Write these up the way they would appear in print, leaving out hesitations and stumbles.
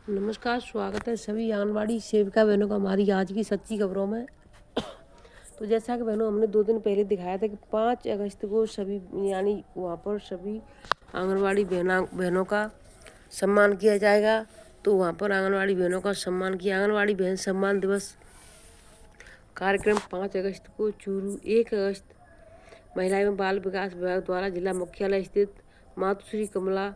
नमस्कार, स्वागत है सभी आंगनवाड़ी सेविका बहनों का हमारी आज की सच्ची खबरों में। तो जैसा कि बहनों हमने 2 दिन पहले दिखाया था कि 5 अगस्त को सभी यानी वहाँ पर सभी आंगनवाड़ी बहनों का सम्मान किया जाएगा। तो वहाँ पर आंगनवाड़ी बहनों का सम्मान किया। आंगनवाड़ी बहन सम्मान दिवस कार्यक्रम 5 अगस्त को चूरू। 1 अगस्त महिला एवं बाल विकास विभाग द्वारा जिला मुख्यालय स्थित मातुश्री कमला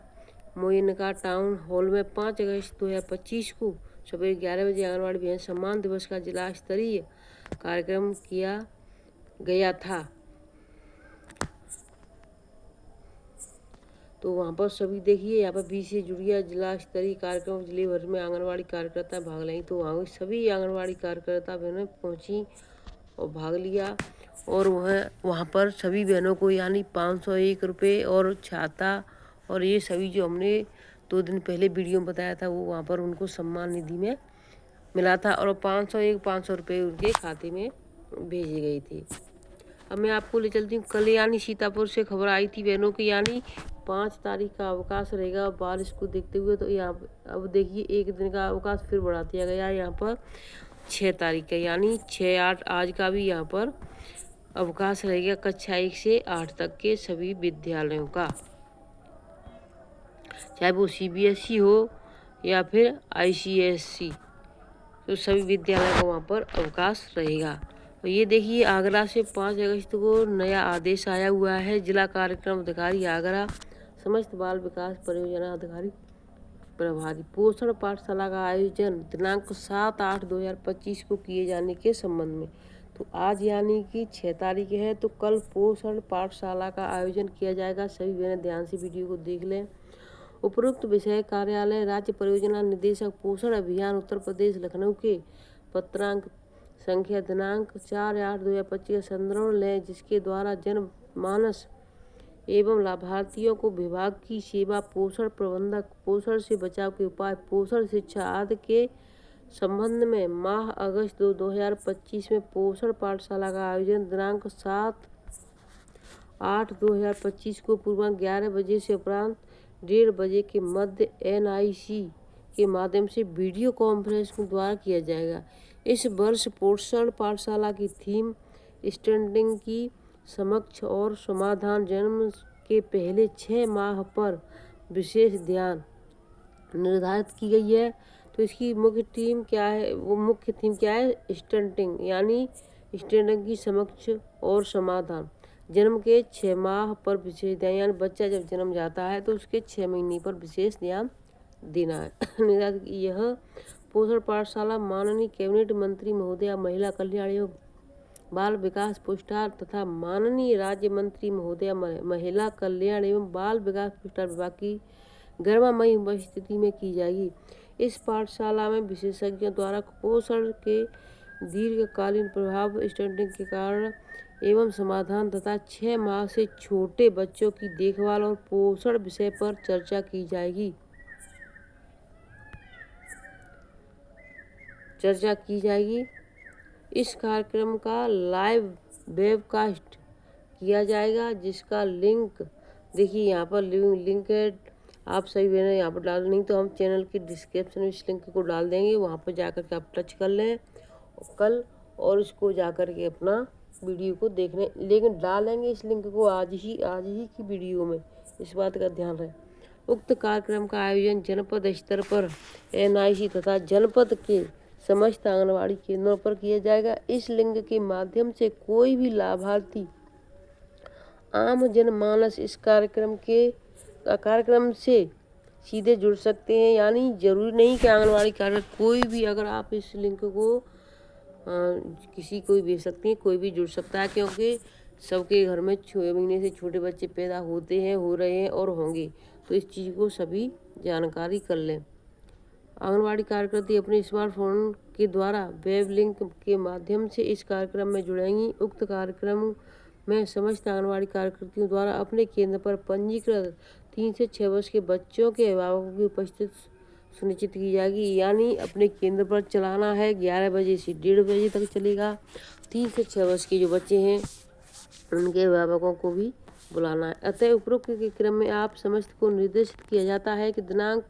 मोइनका टाउन हॉल में 5 अगस्त 2025 को सुबह 11 बजे आंगनवाड़ी बहन सम्मान दिवस का जिला स्तरीय कार्यक्रम किया गया था। तो वहाँ पर सभी देखिए, यहाँ पर 20 से जुड़िया जिला स्तरीय कार्यक्रम जिले भर में आंगनवाड़ी कार्यकर्ता भाग लें। तो वहाँ सभी आंगनवाड़ी कार्यकर्ता बहनें पहुँची और भाग लिया। और वहाँ पर सभी बहनों को यानी 501 रुपये और छाता और ये सभी जो हमने 2 दिन पहले वीडियो में बताया था वो वहाँ पर उनको सम्मान निधि में मिला था और 500 रुपये उनके खाते में भेजी गई थी। अब मैं आपको ले चलती हूँ कल्याणी सीतापुर से खबर आई थी बहनों की, यानी 5 तारीख का अवकाश रहेगा बारिश को देखते हुए। तो यहाँ अब देखिए 1 दिन का अवकाश फिर बढ़ा दिया गया है यहाँ पर 6 तारीख का, यानी 6-8 आज का भी यहाँ पर अवकाश रहेगा कक्षा 1 से 8 तक के सभी विद्यालयों का, चाहे वो CBSE हो या फिर ICSE। तो सभी विद्यालयों का वहाँ पर अवकाश रहेगा। और ये देखिए आगरा से 5 अगस्त को नया आदेश आया हुआ है। जिला कार्यक्रम अधिकारी आगरा समस्त बाल विकास परियोजना अधिकारी प्रभारी पोषण पाठशाला का आयोजन दिनांक 7/8/2025 को किए जाने के संबंध में। तो आज यानी कि 6 तारीख है, तो कल पोषण पाठशाला का आयोजन किया जाएगा। सभी बहनें ध्यान से वीडियो को देख लें। उपरोक्त विषय कार्यालय राज्य परियोजना निदेशक पोषण अभियान उत्तर प्रदेश लखनऊ के पत्रांक संख्या दिनांक 4/8/2025 का संदर्भ लें, जिसके द्वारा जनमानस एवं लाभार्थियों को विभाग की सेवा पोषण प्रबंधक पोषण से बचाव के उपाय पोषण शिक्षा आदि के संबंध में माह अगस्त 2025 में पोषण पाठशाला का आयोजन दिनांक 7/8/2025 को पूर्वाह्न 11 बजे से उपरांत 1:30 बजे के मध्य NIC के माध्यम से वीडियो कॉन्फ्रेंस के द्वारा किया जाएगा। इस वर्ष पोषण पाठशाला की थीम स्टैंडिंग की समक्ष और समाधान जन्म के पहले 6 माह पर विशेष ध्यान निर्धारित की गई है। तो इसकी मुख्य थीम क्या है? स्टंटिंग यानी स्टैंडिंग की समक्ष और समाधान जन्म के 6 माह पर विशेष ध्यान, यानी बच्चा जब जन्म जाता है तो उसके 6 महीने पर विशेष ध्यान देना है। यह पोषण पाठशाला माननीय कैबिनेट मंत्री महोदया महिला कल्याण एवं बाल विकास पुरस्कार तथा माननीय राज्य मंत्री महोदया महिला कल्याण एवं बाल विकास पुरस्कार विभाग की गर्मामयी उपस्थिति में की जाएगी। इस पाठशाला में विशेषज्ञों द्वारा कुपोषण के दीर्घकालीन प्रभाव, स्टंटिंग के कारण एवं समाधान तथा 6 माह से छोटे बच्चों की देखभाल और पोषण विषय पर चर्चा की जाएगी। इस कार्यक्रम का लाइव वेबकास्ट किया जाएगा, जिसका लिंक देखिए यहाँ पर लिंक है, आप सभी बहनें यहाँ पर डाल, नहीं तो हम चैनल के डिस्क्रिप्शन में इस लिंक को डाल देंगे, वहाँ पर जाकर के आप टच कर लें कल और इसको जाकर के अपना वीडियो को देखने, लेकिन डालेंगे इस लिंक को आज ही की वीडियो में, इस बात का ध्यान रहे। उक्त कार्यक्रम का आयोजन जनपद स्तर पर NIC तथा जनपद के समस्त आंगनवाड़ी केंद्रों पर किया जाएगा। इस लिंक के माध्यम से कोई भी लाभार्थी आम जनमानस इस कार्यक्रम से सीधे जुड़ सकते हैं, यानी जरूरी नहीं कि आंगनवाड़ी कार्यकर्ता, कोई भी अगर आप इस लिंक को किसी को भी भेज सकते हैं, कोई भी जुड़ सकता है, क्योंकि सबके घर में 6 महीने से छोटे बच्चे पैदा होते हैं, हो रहे हैं और होंगे। तो इस चीज़ को सभी जानकारी कर लें। आंगनवाड़ी कार्यकर्ता अपने स्मार्टफोन के द्वारा वेब लिंक के माध्यम से इस कार्यक्रम में जुड़ेंगी। उक्त कार्यक्रम में समस्त आंगनवाड़ी कार्यकर्तियों द्वारा अपने केंद्र पर पंजीकृत 3 से 6 वर्ष के बच्चों के अभिभावकों की उपस्थिति सुनिश्चित की जाएगी, यानी अपने केंद्र पर चलाना है। 11 बजे से 1:30 बजे तक चलेगा। 3 से 6 वर्ष के जो बच्चे हैं उनके अभिभावकों को भी बुलाना है। अतः उपरोक्त के क्रम में आप समस्त को निर्देशित किया जाता है कि दिनांक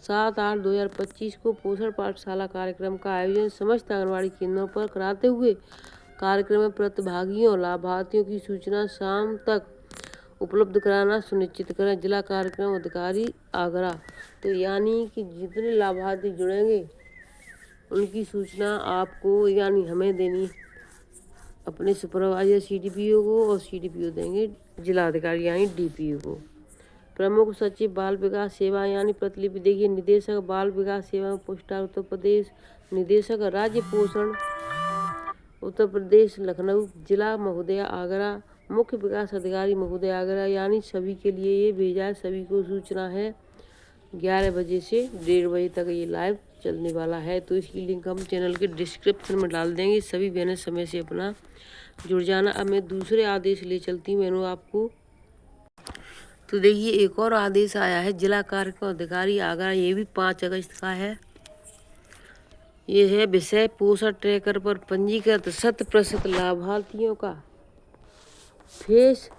7/8/2025 को पोषण पाठशाला कार्यक्रम का आयोजन समस्त आंगनबाड़ी केंद्रों पर कराते हुए कार्यक्रम में प्रतिभागियों और लाभार्थियों की सूचना शाम तक उपलब्ध कराना सुनिश्चित करें। जिला कार्यक्रम अधिकारी आगरा। तो यानी कि जितने लाभार्थी जुड़ेंगे उनकी सूचना आपको यानी हमें देनी, अपने सुपरवाइजर CDPO को, और CDPO देंगे जिला अधिकारी यानी DPO को। प्रमुख सचिव बाल विकास सेवा यानी प्रतिलिपि देखिए निदेशक बाल विकास सेवा पोस्टा उत्तर प्रदेश, निदेशक राज्य पोषण उत्तर प्रदेश लखनऊ, जिला महोदय आगरा, मुख्य विकास अधिकारी महोदय आगरा। यानी सभी के लिए ये भेजा है, सभी को सूचना है। 11 बजे से 1:30 बजे तक ये लाइव चलने वाला है। तो इसकी लिंक हम चैनल के डिस्क्रिप्शन में डाल देंगे। सभी बहनें समय से अपना जुड़ जाना। अब मैं दूसरे आदेश ले चलती हूँ मैंने आपको। तो देखिए एक और आदेश आया है जिला कार्यक्रम अधिकारी आगरा, ये भी 5 अगस्त का है। ये है विषय पोषण ट्रैकर पर पंजीकृत 100% लाभार्थियों का फेस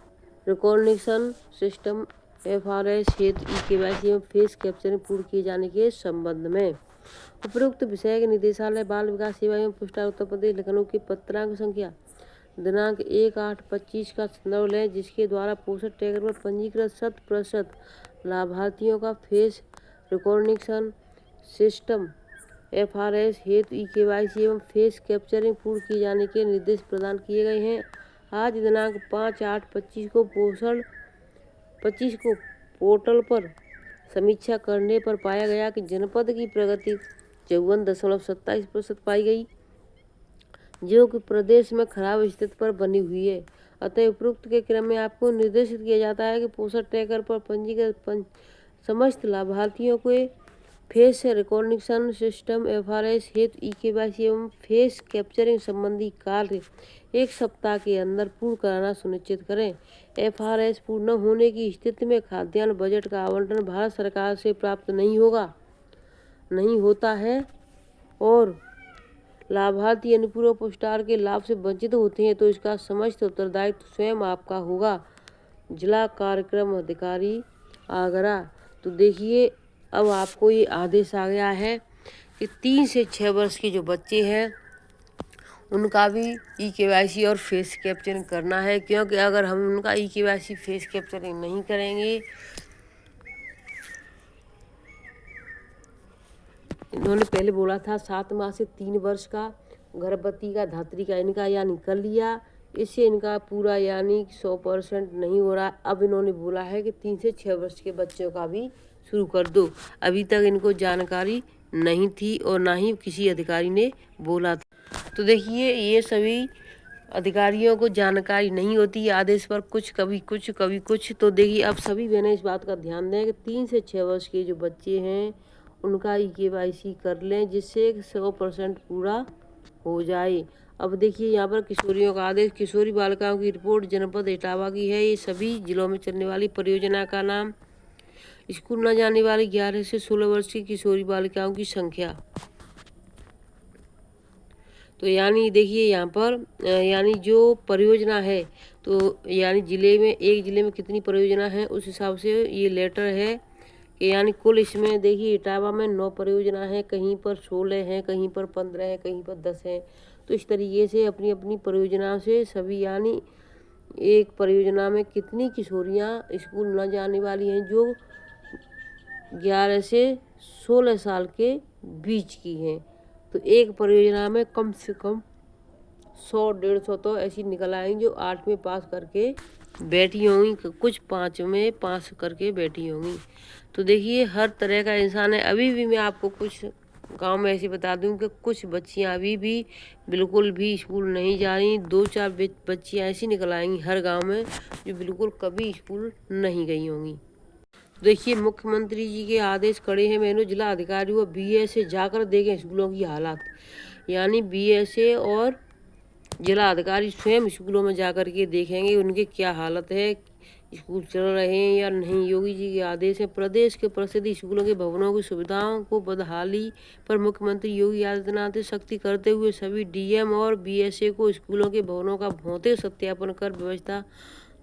रिकॉग्निशन सिस्टम FRS हेतु KYC एवं फेस कैप्चरिंग पूर्ण किए जाने के संबंध में उपरोक्त विषय के निदेशालय बाल विकास सेवा एवं पोस्टा उत्तर प्रदेश लखनऊ की पत्रांक संख्या दिनांक 1/8/25 का संदर्भ लें, जिसके द्वारा पोषण ट्रैकर पर पंजीकृत 100% लाभार्थियों का फेस रिकॉग्निशन सिस्टम FRS हेतु KYC एवं फेस कैप्चरिंग पूर्ण किए जाने के निर्देश प्रदान किए गए हैं। आज दिनांक 5/8/25 को पोर्टल पर समीक्षा करने पर पाया गया कि जनपद की प्रगति 54.27% पाई गई, जो कि प्रदेश में खराब स्थिति पर बनी हुई है। अतः उपरोक्त के क्रम में आपको निर्देशित किया जाता है कि पोषण ट्रैकर पर पंजीकृत समस्त लाभार्थियों को फेस रिकॉग्निशन सिस्टम FRS हेतु KYC एवं फेस कैप्चरिंग संबंधी कार्य 1 सप्ताह के अंदर पूर्ण कराना सुनिश्चित करें। FRS पूर्ण न होने की स्थिति में खाद्यान्न बजट का आवंटन भारत सरकार से प्राप्त नहीं होता है और लाभार्थी अनुपूरक पुरस्कार के लाभ से वंचित होते हैं, तो इसका समस्त उत्तरदायित्व स्वयं आपका होगा। जिला कार्यक्रम अधिकारी आगरा। तो देखिए अब आपको ये आदेश आ गया है कि 3 से 6 वर्ष के जो बच्चे हैं उनका भी KYC और फेस कैप्चरिंग करना है, क्योंकि अगर हम उनका KYC फेस कैप्चरिंग नहीं करेंगे, इन्होंने पहले बोला था 7 माह से 3 वर्ष का गर्भवती का धात्री का इनका यानी कर लिया, इससे इनका पूरा यानी 100% नहीं हो रहा। अब इन्होंने बोला है कि 3 से 6 वर्ष के बच्चों का भी शुरू कर दो। अभी तक इनको जानकारी नहीं थी और ना ही किसी अधिकारी ने बोला था। तो देखिए ये सभी अधिकारियों को जानकारी नहीं होती आदेश पर, कुछ कभी कुछ। तो देखिए अब सभी बहनें इस बात का ध्यान दें कि 3 से 6 वर्ष के जो बच्चे हैं उनका KYC कर लें, जिससे 100% पूरा हो जाए। अब देखिए यहाँ पर किशोरियों का आदेश। किशोरी बालिकाओं की रिपोर्ट जनपद इटावा की है। ये सभी जिलों में चलने वाली परियोजना का नाम। स्कूल न जाने वाली 11 से 16 वर्ष की किशोरी बालिकाओं की संख्या। तो यानी देखिए यहाँ पर यानी जो परियोजना है, तो यानी एक जिले में कितनी परियोजना है उस हिसाब से ये लेटर है कि यानी कुल इसमें देखिए इटावा में 9 परियोजना है, कहीं पर 16 हैं, कहीं पर 15 हैं, कहीं पर 10 हैं। तो इस तरीके से अपनी अपनी परियोजना से सभी यानी एक परियोजना में कितनी किशोरियाँ स्कूल न जाने वाली हैं जो 11 से 16 साल के बीच की हैं। तो एक परियोजना में कम से कम 100-150 तो ऐसी निकल आएंगी जो 8 में पास करके बैठी होंगी, कुछ 5 में पास करके बैठी होंगी। तो देखिए हर तरह का इंसान है। अभी भी मैं आपको कुछ गांव में ऐसे बता दूं कि कुछ बच्चियां अभी भी बिल्कुल भी स्कूल नहीं जा रही। 2-4 बच्चियां ऐसी निकल आएंगी हर गांव में जो बिल्कुल कभी स्कूल नहीं गई होंगी। देखिए मुख्यमंत्री जी के आदेश कड़े हैं। मैंने जिला अधिकारी व BSA जाकर देखें स्कूलों की हालात, यानी BSA और जिला अधिकारी स्वयं स्कूलों में जाकर के देखेंगे उनके क्या हालत है, स्कूल चल रहे हैं या नहीं। योगी जी के आदेश है। प्रदेश के प्रसिद्ध स्कूलों के भवनों की सुविधाओं को बदहाली पर मुख्यमंत्री योगी आदित्यनाथ ने सख्ती करते हुए सभी DM और BSA को स्कूलों के भवनों का भौतिक सत्यापन कर व्यवस्था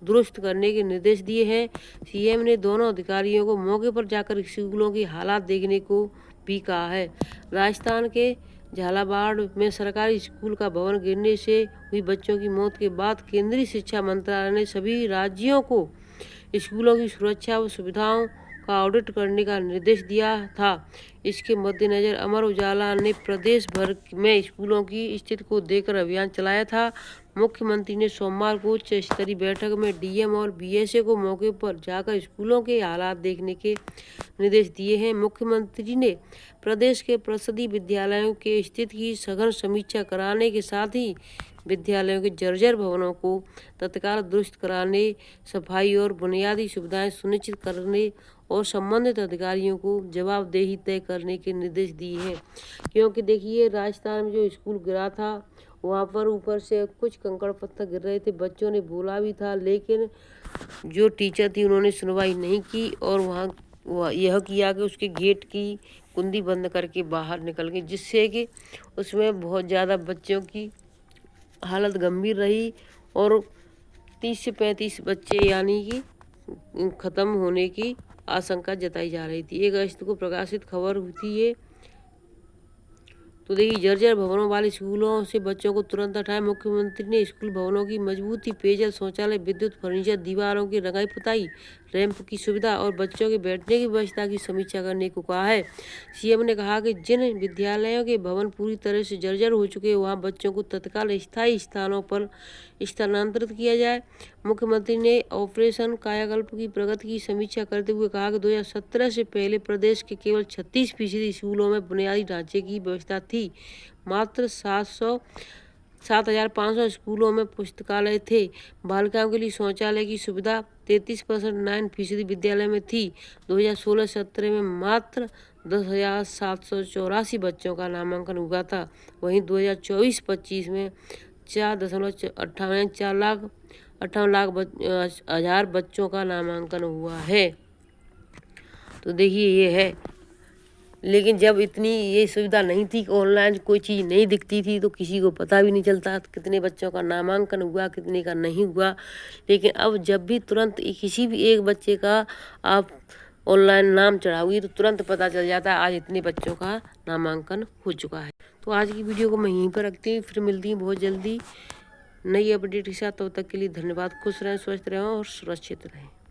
दुरुस्त करने के निर्देश दिए हैं। सीएम ने दोनों अधिकारियों को मौके पर जाकर स्कूलों की हालात देखने को भी कहा है। राजस्थान के झालावाड़ में सरकारी स्कूल का भवन गिरने से हुई बच्चों की मौत के बाद केंद्रीय शिक्षा मंत्रालय ने सभी राज्यों को स्कूलों की सुरक्षा व सुविधाओं का ऑडिट करने का निर्देश दिया था। इसके मद्देनजर अमर उजाला ने प्रदेश भर में स्कूलों की स्थिति को देखकर अभियान चलाया था। मुख्यमंत्री ने सोमवार को उच्च स्तरीय बैठक में डीएम और बीएसए को मौके पर जाकर स्कूलों के हालात देखने के निर्देश दिए हैं। मुख्यमंत्री ने प्रदेश के परिषदीय विद्यालयों के स्थिति की सघन समीक्षा कराने के साथ ही विद्यालयों के जर्जर भवनों को तत्काल दुरुस्त कराने, सफाई और बुनियादी सुविधाएं सुनिश्चित करने और संबंधित अधिकारियों को जवाबदेही तय करने के निर्देश दिए हैं। क्योंकि देखिए, राजस्थान में जो स्कूल गिरा था वहाँ पर ऊपर से कुछ कंकड़ पत्थर गिर रहे थे। बच्चों ने बोला भी था, लेकिन जो टीचर थी उन्होंने सुनवाई नहीं की और वहाँ यह किया कि उसके गेट की कुंडी बंद करके बाहर निकल गए, जिससे कि उसमें बहुत ज़्यादा बच्चों की हालत गंभीर रही और 30 से 35 बच्चे यानी कि ख़त्म होने की आशंका जताई जा रही थी। 1 अगस्त को प्रकाशित खबर थी ये। तो देखिए, जर्जर भवनों वाले स्कूलों से बच्चों को तुरंत हटाएं। मुख्यमंत्री ने स्कूल भवनों की मजबूती, पेयजल, शौचालय, विद्युत, फर्नीचर, दीवारों की रंगाई पुताई, रैंप की सुविधा और बच्चों के बैठने की व्यवस्था की समीक्षा करने को कहा है। सीएम ने कहा कि जिन विद्यालयों के भवन पूरी तरह से जर्जर हो चुके हैं वहां बच्चों को तत्काल स्थायी स्थानों पर स्थानांतरित किया जाए। मुख्यमंत्री ने ऑपरेशन कायाकल्प की प्रगति की समीक्षा करते हुए कहा कि 2017 से पहले प्रदेश के केवल 36% स्कूलों में बुनियादी ढांचे की व्यवस्था थी। मात्र 7,500 स्कूलों में पुस्तकालय थे। बालिकाओं के लिए शौचालय की सुविधा 33.9% विद्यालय में थी। 2016-17 में मात्र 10,784 बच्चों का नामांकन हुआ था। वहीं 2024-25 में 4,58 बच्चों का नामांकन हुआ है। तो देखिए, ये है। लेकिन जब इतनी ये सुविधा नहीं थी, ऑनलाइन कोई चीज़ नहीं दिखती थी, तो किसी को पता भी नहीं चलता कितने बच्चों का नामांकन हुआ, कितने का नहीं हुआ। लेकिन अब जब भी तुरंत किसी भी एक बच्चे का आप ऑनलाइन नाम चढ़ाओगी तो तुरंत पता चल जाता है आज इतने बच्चों का नामांकन हो चुका है। तो आज की वीडियो को मैं यहीं पर रखती हूँ, फिर मिलती हूँ बहुत जल्दी नई अपडेट के साथ। तब तक के लिए धन्यवाद। खुश रहें, स्वस्थ रहें और सुरक्षित रहें।